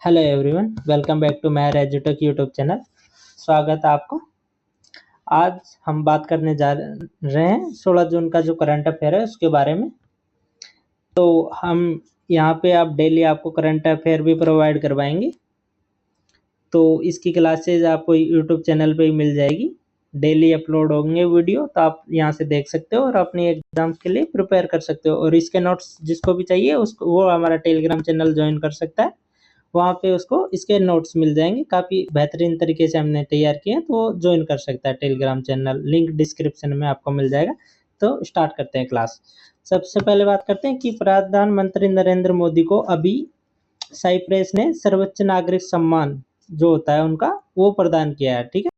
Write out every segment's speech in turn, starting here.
Hello everyone, welcome back to my एजुटेक YouTube channel. स्वागत है आपको। आज हम बात करने जा रहे हैं 16 जून का जो करंट अफेयर है उसके बारे में। तो हम यहाँ पे आप डेली आपको करंट अफेयर भी प्रोवाइड करवाएंगे। तो इसकी क्लासेज आपको यूट्यूब चैनल पे ही मिल जाएगी। डेली अपलोड होंगे वीडियो, तो आप यहाँ से देख सकते हो और अपनी एग्जाम्स के लिए प्रिपेयर कर सकते हो। और इसके नोट्स जिसको भी चाहिए उसको वो हमारा टेलीग्राम चैनल ज्वाइन कर सकता है। वहाँ पे उसको इसके नोट्स मिल जाएंगे, काफ़ी बेहतरीन तरीके से हमने तैयार किए हैं, तो वो ज्वाइन कर सकता है टेलीग्राम चैनल। लिंक डिस्क्रिप्शन में आपको मिल जाएगा। तो स्टार्ट करते हैं क्लास। सबसे पहले बात करते हैं कि प्रधानमंत्री नरेंद्र मोदी को अभी साइप्रस ने सर्वोच्च नागरिक सम्मान जो होता है उनका वो प्रदान किया है। ठीक है,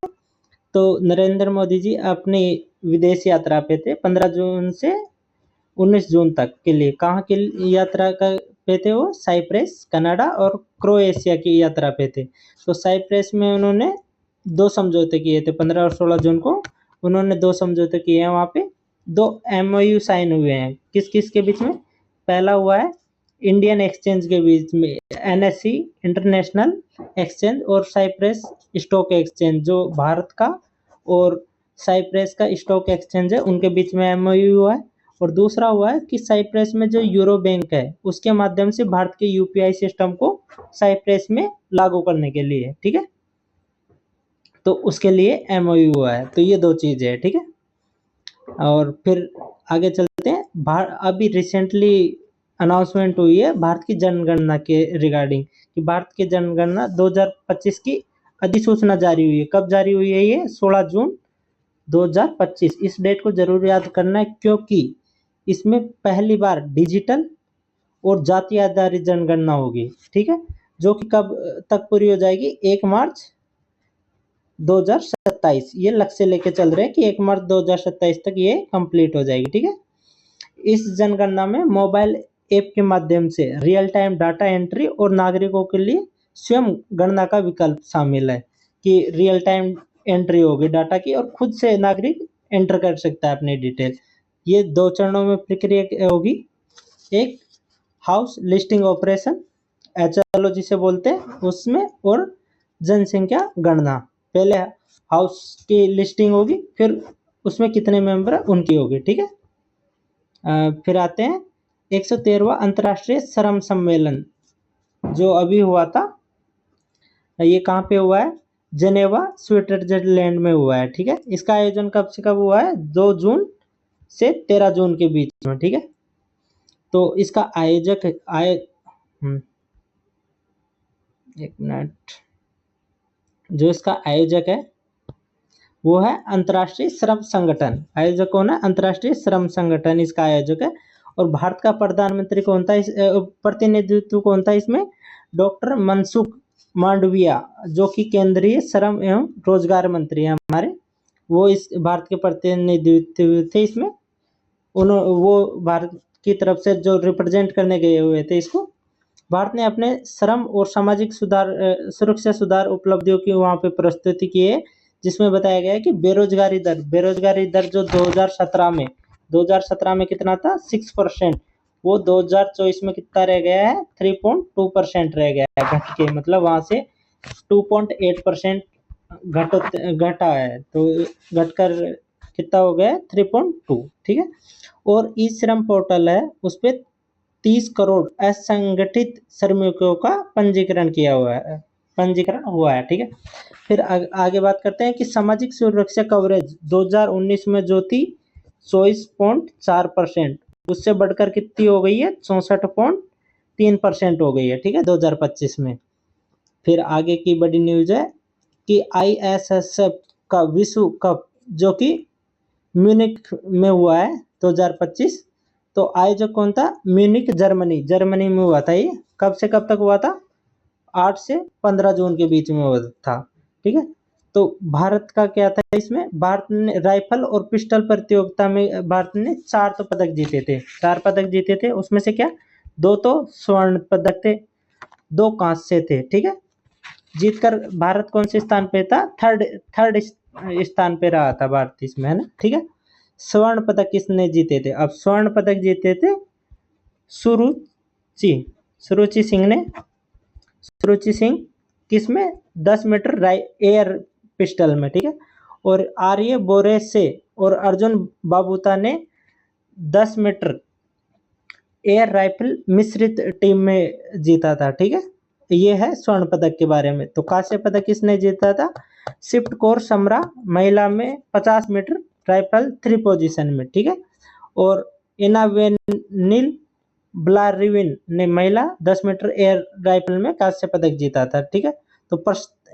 तो नरेंद्र मोदी जी अपनी विदेश यात्रा पे थे 15 जून से 19 जून तक के लिए। कहाँ की यात्रा पे थे वो? साइप्रस, कनाडा और क्रोएशिया की यात्रा पे थे। तो साइप्रस में उन्होंने 2 समझौते किए थे। 15 और 16 जून को उन्होंने 2 समझौते किए हैं। वहाँ पे 2 MOU साइन हुए हैं। किस किस के बीच में? पहला हुआ है इंडियन एक्सचेंज के बीच में, NSE इंटरनेशनल एक्सचेंज और साइप्रस स्टॉक एक्सचेंज जो भारत का और साइप्रस का स्टॉक एक्सचेंज है उनके बीच में MOU हुआ है। और दूसरा हुआ है कि साइप्रस में जो यूरो बैंक है उसके माध्यम से भारत के UPI सिस्टम को साइप्रस में लागू करने के लिए। ठीक है, तो उसके लिए MOU हुआ है। तो ये 2 चीजें है। ठीक है, और फिर आगे चलते हैं। अभी रिसेंटली अनाउंसमेंट हुई है भारत की जनगणना के रिगार्डिंग कि भारत की जनगणना 2025 की अधिसूचना जारी हुई है। कब जारी हुई है? ये 16 जून 2025। इस डेट को जरूर याद करना है क्योंकि इसमें पहली बार डिजिटल और जाति आधारित जनगणना होगी। ठीक है, जो कि कब तक पूरी हो जाएगी? 1 मार्च 2027। ये लक्ष्य लेके चल रहे हैं कि 1 मार्च 2027 तक ये कंप्लीट हो जाएगी। ठीक है, इस जनगणना में मोबाइल ऐप के माध्यम से रियल टाइम डाटा एंट्री और नागरिकों के लिए स्वयं गणना का विकल्प शामिल है कि रियल टाइम एंट्री होगी डाटा की और खुद से नागरिक एंटर कर सकता है अपनी डिटेल। ये 2 चरणों में प्रक्रिया होगी। एक हाउस लिस्टिंग ऑपरेशन, HLO जिसे बोलते हैं, उसमें, और जनसंख्या गणना। पहले हाउस की लिस्टिंग होगी, फिर उसमें कितने मेंबर उनकी होगी। ठीक है, फिर आते हैं 113वां अंतर्राष्ट्रीय श्रम सम्मेलन जो अभी हुआ था। ये कहाँ पे हुआ है? जेनेवा, स्विट्जरलैंड में हुआ है। ठीक है, इसका आयोजन कब से कब हुआ है? 2 जून से 13 जून के बीच में। ठीक है, तो इसका आयोजक एक मिनट, जो इसका आयोजक है वो है अंतर्राष्ट्रीय श्रम संगठन। आयोजक कौन है? अंतर्राष्ट्रीय श्रम संगठन इसका आयोजक है। और भारत का प्रधानमंत्री कौन था? प्रतिनिधित्व कौन था इसमें? डॉक्टर मनसुख मांडविया, जो कि केंद्रीय श्रम एवं रोजगार मंत्री हैं हमारे, वो इस भारत के प्रतिनिधित्व थे इसमें। वो भारत की तरफ से जो रिप्रेजेंट करने गए हुए थे इसको। भारत ने अपने श्रम और सामाजिक सुरक्षा सुधार उपलब्धियों की वहाँ पे प्रस्तुति की है, जिसमें बताया गया है कि बेरोजगारी दर जो 2017 में कितना था? 6%। वो 2024 में कितना रह गया है? 3.2% रह गया है घट के, मतलब वहाँ से 2.8% घटा है। तो घटकर कितना हो गया? 3.2। ठीक है, और ई श्रम पोर्टल है, उस पर 30 करोड़ असंगठित श्रमिकों का पंजीकरण हुआ है। ठीक है, फिर आगे बात करते हैं कि सामाजिक सुरक्षा कवरेज 2019 में जो थी 24.4%, उससे बढ़कर कितनी हो गई है? 64.3% हो गई है। ठीक है, 2025 में। फिर आगे की बड़ी न्यूज है कि ISSF का विश्व कप जो कि म्यूनिख में हुआ है 2025। तो आयोजक कौन था? म्यूनिख, जर्मनी में हुआ था। ये कब से कब तक हुआ था? 8 से 15 जून के बीच में हुआ था। ठीक है, तो भारत का क्या था इसमें? भारत ने राइफल और पिस्टल प्रतियोगिता में भारत ने 4 तो पदक जीते थे। 4 पदक जीते थे, उसमें से क्या 2 तो स्वर्ण पदक थे, 2 कांस्य थे। ठीक है, जीतकर भारत कौन से स्थान पे था? थर्ड स्थान पे रहा था भारत इसमें, है ना। ठीक है, स्वर्ण पदक किसने जीते थे? अब स्वर्ण पदक जीते थे सुरुचि सिंह ने सुरुचि सिंह किसमें 10 मीटर एयर पिस्टल में, ठीक है। और आर्य बोरेसे और अर्जुन बाबूता ने 10 मीटर एयर राइफल मिश्रित टीम में जीता था, ठीक है। ये है स्वर्ण पदक के बारे में। तो कांस्य पदक किसने जीता था? शिफ्ट कौर समरा महिला में 50 मीटर राइफल 3 पोजीशन में, ठीक है। और इनावेनिल ब्लारिविन ने महिला 10 मीटर एयर राइफल में कांस्य पदक जीता था, ठीक है। तो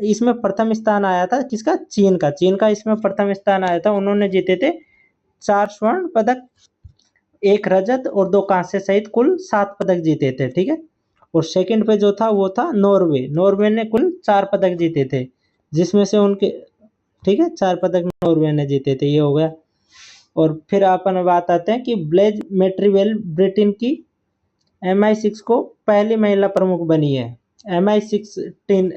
इसमें प्रथम स्थान आया था किसका? चीन का इसमें प्रथम स्थान आया था। उन्होंने जीते थे 4 स्वर्ण पदक, 1 रजत और 2 कांस्य सहित कुल 7 पदक जीते थे, ठीक है। और सेकंड पे जो था वो था नॉर्वे ने कुल 4 पदक जीते थे, जिसमें से उनके, ठीक है, 4 पदक नॉर्वे ने जीते थे। ये हो गया। और फिर अपन बात आते हैं कि ब्लेज मेट्रीवेल ब्रिटेन की MI6 को पहली महिला प्रमुख बनी है। MI16,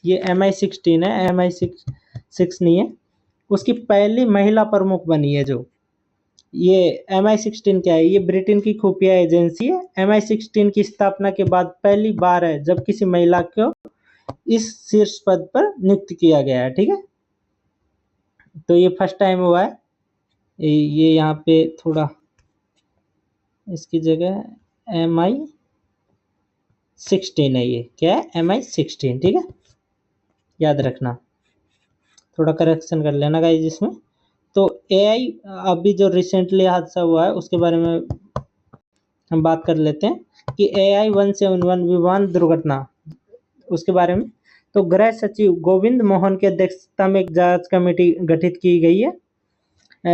ये MI16 है, MI6 नहीं है। उसकी पहली महिला प्रमुख बनी है जो ये MI16 क्या है? ये ब्रिटेन की खुफिया एजेंसी है। MI16 की स्थापना के बाद पहली बार है जब किसी महिला को इस शीर्ष पद पर नियुक्त किया गया है, ठीक है। तो ये फर्स्ट टाइम हुआ है। ये यहाँ पे थोड़ा इसकी जगह MI16 है। ये क्या है? MI16, ठीक है, याद रखना। थोड़ा करेक्शन कर लेना गाइस इसमें। तो AI अभी जो रिसेंटली हादसा हुआ है उसके बारे में हम बात कर लेते हैं कि AI 171 विमान दुर्घटना, उसके बारे में। तो गृह सचिव गोविंद मोहन की अध्यक्षता में एक जांच कमेटी गठित की गई है।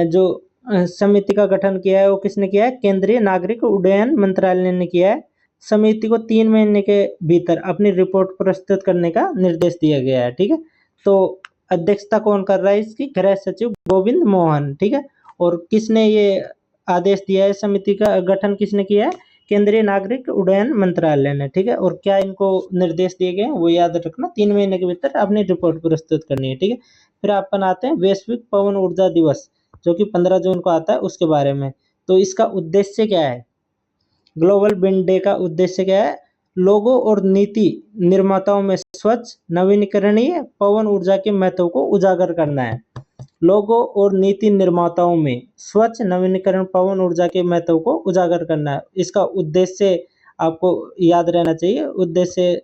जो समिति का गठन किया है वो किसने किया है? केंद्रीय नागरिक उड्डयन मंत्रालय ने किया है। समिति को 3 महीने के भीतर अपनी रिपोर्ट प्रस्तुत करने का निर्देश दिया गया है, ठीक है। तो अध्यक्षता कौन कर रहा है इसकी? गृह सचिव गोविंद मोहन, ठीक है। और किसने ये आदेश दिया है? समिति का गठन किसने किया है? केंद्रीय नागरिक उड्डयन मंत्रालय ने, ठीक है। और क्या इनको निर्देश दिए गए हैं वो याद रखना, 3 महीने के भीतर अपनी रिपोर्ट प्रस्तुत करनी है, ठीक है। फिर अपन आते हैं वैश्विक पवन ऊर्जा दिवस, जो कि 15 जून को आता है, उसके बारे में। तो इसका उद्देश्य क्या है? ग्लोबल विंड डे का उद्देश्य क्या है? लोगों और नीति निर्माताओं में स्वच्छ नवीनीकरणीय पवन ऊर्जा के महत्व को उजागर करना है। लोगों और नीति निर्माताओं में स्वच्छ नवीनीकरण पवन ऊर्जा के महत्व को उजागर करना है। इसका उद्देश्य आपको याद रहना चाहिए। उद्देश्य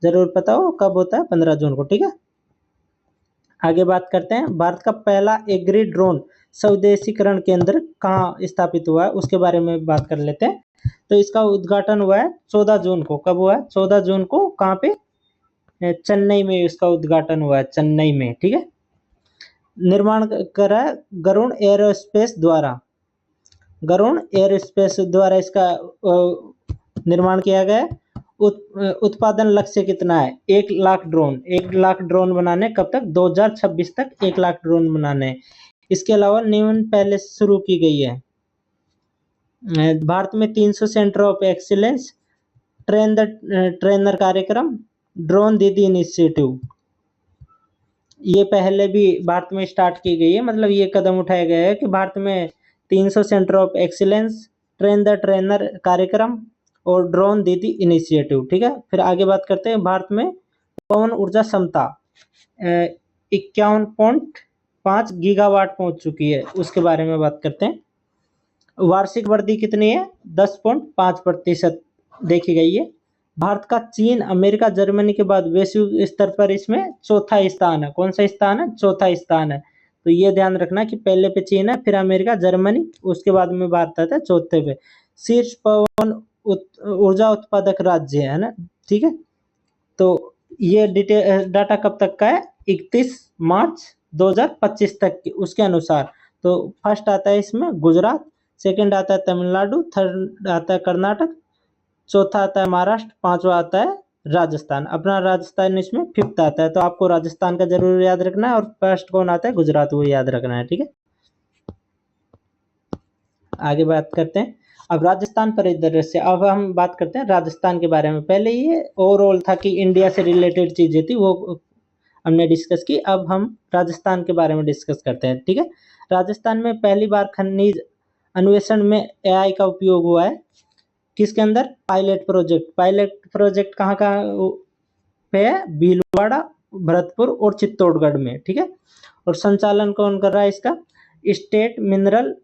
जरूर पता हो कब होता है? 15 जून को, ठीक है। आगे बात करते हैं, भारत का पहला एग्री ड्रोन स्वदेशीकरण केंद्र कहाँ स्थापित हुआ है उसके बारे में बात कर लेते हैं। तो इसका उद्घाटन हुआ है 14 जून को। कब हुआ है? 14 जून को। कहाँ पे? चेन्नई में इसका उद्घाटन हुआ है, चेन्नई में, ठीक है। निर्माण करा गरुड़ एरोस्पेस द्वारा। गरुड़ एरोस्पेस द्वारा इसका निर्माण किया गया। उत्पादन लक्ष्य कितना है? 1 लाख ड्रोन। 1 लाख ड्रोन बनाने कब तक? 2026 तक 1 लाख ड्रोन बनाने। इसके अलावा निम्न पहले शुरू की गई है। भारत में 300 सेंटर ऑफ एक्सीलेंस, ट्रेनर कार्यक्रम, ड्रोन दीदी इनिशिएटिव, ये पहले भी भारत में स्टार्ट की गई है। मतलब ये कदम उठाया गया है कि भारत में 300 सेंटर ऑफ एक्सीलेंस, ट्रेनर कार्यक्रम और ड्रोन दीदी इनिशिएटिव, ठीक है। फिर आगे बात करते हैं, भारत में पवन ऊर्जा क्षमता 51.5 गीगावाट पहुंच चुकी है, उसके बारे में बात करते हैं। वार्षिक वृद्धि कितनी है? 10.5% देखी गई है। भारत का चीन, अमेरिका, जर्मनी के बाद वैश्विक स्तर पर इसमें चौथा स्थान है। कौन सा स्थान है? चौथा स्थान है। तो ये ध्यान रखना कि पहले पे चीन है, फिर अमेरिका, जर्मनी, उसके बाद में भारत आता है चौथे पे। शीर्ष पवन ऊर्जा उत्पादक राज्य है ना, ठीक है। तो ये डाटा कब तक का है? 31 मार्च 2025 तक की, उसके अनुसार। तो फर्स्ट आता है इसमें गुजरात, सेकंड आता है तमिलनाडु, थर्ड आता है कर्नाटक, चौथा आता है महाराष्ट्र, पांचवा आता है राजस्थान। अपना राजस्थान इसमें 5th आता है। तो आपको राजस्थान का जरूर याद रखना है। और फर्स्ट कौन आता है? गुजरात, वो याद रखना है, ठीक है। आगे बात करते हैं अब राजस्थान परिदृश्य। अब हम बात करते हैं राजस्थान के बारे में। पहले ये ओवरऑल था कि इंडिया से रिलेटेड चीजें थी, वो हमने डिस्कस की। अब हम राजस्थान के बारे में डिस्कस करते हैं, ठीक है। राजस्थान में पहली बार खनिज अन्वेषण में AI का उपयोग हुआ है। किसके अंदर? Pilot project. पायलट प्रोजेक्ट कहाँ पे है भीलवाड़ा, भरतपुर और चित्तौड़गढ़ में, ठीक है। और संचालन कौन कर रहा है इसका? स्टेट मिनरल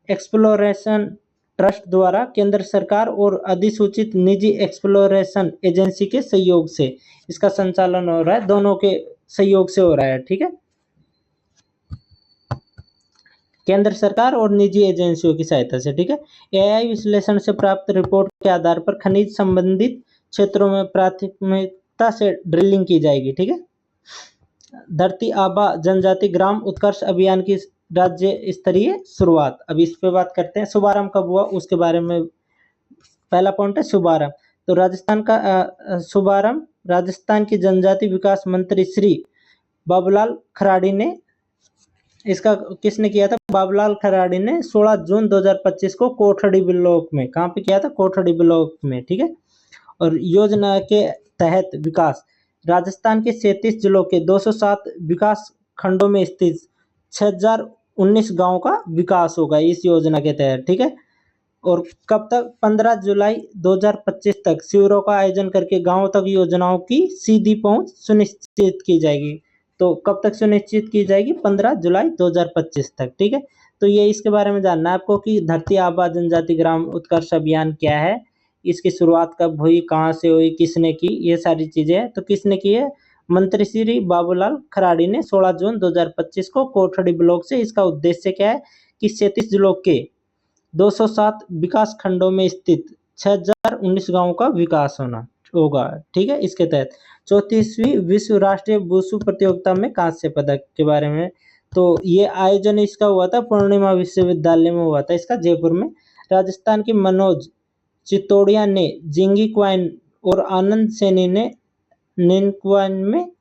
एक्सप्लोरेशन ट्रस्ट द्वारा केंद्र सरकार और अधिसूचित निजी एक्सप्लोरेशन एजेंसी के सहयोग से इसका संचालन हो रहा है, दोनों के सहयोग से हो रहा है, ठीक है। केंद्र सरकार और निजी एजेंसियों की सहायता से, ठीक है। एआई विश्लेषण से प्राप्त रिपोर्ट के आधार पर खनिज संबंधित क्षेत्रों में प्राथमिकता से ड्रिलिंग की जाएगी, ठीक है। धरती आबा जनजाति ग्राम उत्कर्ष अभियान की राज्य स्तरीय शुरुआत। अब इस पे बात करते हैं, शुभारंभ कब हुआ उसके बारे में। पहला पॉइंट है शुभारंभ। तो राजस्थान का शुभारंभ राजस्थान की जनजाति विकास मंत्री श्री बाबूलाल खराड़ी ने, इसका किसने किया था? बाबूलाल खराड़ी ने 16 जून 2025 को कोठड़ी ब्लॉक में, कहाँ पे किया था? कोठड़ी ब्लॉक में, ठीक है। और योजना के तहत विकास राजस्थान के 37 जिलों के 207 विकास खंडों में स्थित 6019 गांवों का विकास होगा इस योजना के तहत, ठीक है। और कब तक? 15 जुलाई 2025 तक शिविरों का आयोजन करके गांवों तक योजनाओं की सीधी पहुंच सुनिश्चित की जाएगी। तो कब तक सुनिश्चित की जाएगी? 15 जुलाई 2025 तक, ठीक है। तो ये इसके बारे में जानना है आपको कि धरती आबा जनजाति ग्राम उत्कर्ष अभियान क्या है, इसकी शुरुआत कब हुई, कहाँ से हुई, किसने की, ये सारी चीजें हैं। तो किसने की है? मंत्री श्री बाबूलाल खराड़ी ने 16 जून 2025 को कोठड़ी ब्लॉक से। इसका उद्देश्य क्या है कि 37 जिलों के 207 विकास खंडों में स्थित 6019 गांवों का विकास होगा, ठीक है। इसके तहत 34वीं विश्व राष्ट्रीय वुशु प्रतियोगिता में कांस्य पदक के बारे में। तो ये आयोजन इसका हुआ था पूर्णिमा विश्वविद्यालय में हुआ था, इसका जयपुर में। राजस्थान के मनोज चितौड़िया ने जिंगी क्वाइन और आनंद सैनी ने निनक्वाइन में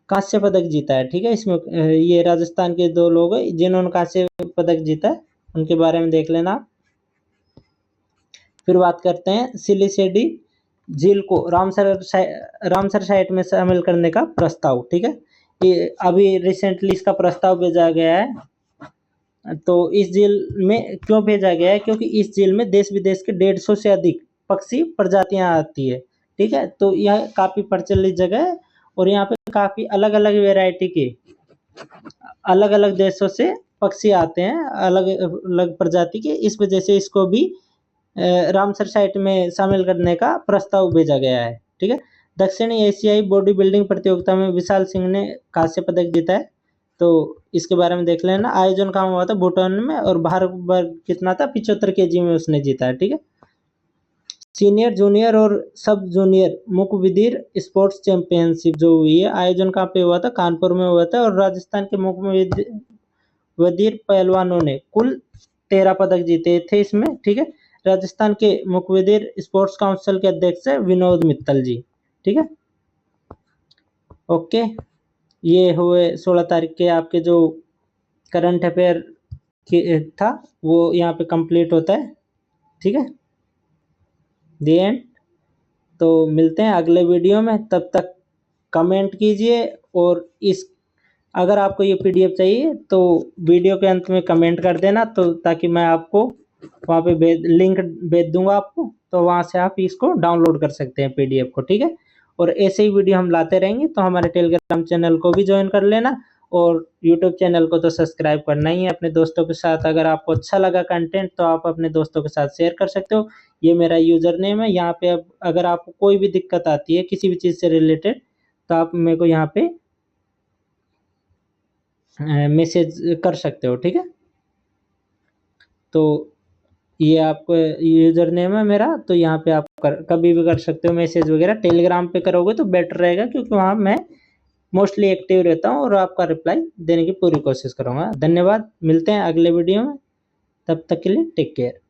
कांस्य पदक जीता है, ठीक है। इसमें ये राजस्थान के दो लोग हैं जिन्होंने कांस्य पदक जीता है, उनके बारे में देख लेना। फिर बात करते हैं सिलीसेडी झील को रामसर साइट में शामिल करने का प्रस्ताव, ठीक है। ये अभी रिसेंटली इसका प्रस्ताव भेजा गया है। तो इस झील में क्यों भेजा गया है? क्योंकि इस झील में देश विदेश के 150 से अधिक पक्षी प्रजातियां आती है, ठीक है। तो यह काफी प्रचलित जगह है और यहाँ पे काफी अलग अलग वेराइटी के अलग अलग देशों से पक्षी आते हैं, अलग अलग प्रजाति के। इस वजह से इसको भी रामसर साइट में शामिल करने का प्रस्ताव भेजा गया है, ठीक है। दक्षिणी एशियाई बॉडी बिल्डिंग प्रतियोगिता में विशाल सिंह ने कांस्य पदक जीता है, तो इसके बारे में देख लेना। आयोजन कहाँ हुआ था? भूटान में। और भारत वर्ग कितना था? 75 kg में उसने जीता है, ठीक है। सीनियर, जूनियर और सब जूनियर मुखबिर स्पोर्ट्स चैंपियनशिप जो हुई है, आयोजन कहाँ पे हुआ था? कानपुर में हुआ था। और राजस्थान के मुखबिर पहलवानों ने कुल 13 पदक जीते थे इसमें, ठीक है। राजस्थान के मुखबिर स्पोर्ट्स काउंसिल के अध्यक्ष है विनोद मित्तल जी, ठीक है। ओके, ये हुए 16 तारीख के आपके जो करंट अफेयर था वो यहाँ पे कंप्लीट होता है, ठीक है। The end. तो मिलते हैं अगले वीडियो में, तब तक कमेंट कीजिए। और इस अगर आपको ये पीडीएफ चाहिए तो वीडियो के अंत में कमेंट कर देना, तो ताकि मैं आपको वहाँ पे लिंक भेज दूंगा आपको, तो वहाँ से आप इसको डाउनलोड कर सकते हैं पीडीएफ को, ठीक है। और ऐसे ही वीडियो हम लाते रहेंगे, तो हमारे टेलीग्राम चैनल को भी ज्वाइन कर लेना और यूट्यूब चैनल को तो सब्सक्राइब करना ही है अपने दोस्तों के साथ। अगर आपको अच्छा लगा कंटेंट तो आप अपने दोस्तों के साथ शेयर कर सकते हो। ये मेरा यूजर नेम है यहाँ पे। अब अगर आपको कोई भी दिक्कत आती है किसी भी चीज़ से रिलेटेड, तो आप मेरे को यहाँ पे मैसेज कर सकते हो, ठीक है। तो ये आपको यूजर नेम है मेरा, तो यहाँ पे आप कभी भी कर सकते हो मैसेज वगैरह। टेलीग्राम पे करोगे तो बेटर रहेगा, क्योंकि वहाँ मैं मोस्टली एक्टिव रहता हूँ और आपका रिप्लाई देने की पूरी कोशिश करूँगा। धन्यवाद, मिलते हैं अगले वीडियो में, तब तक के लिए टेक केयर।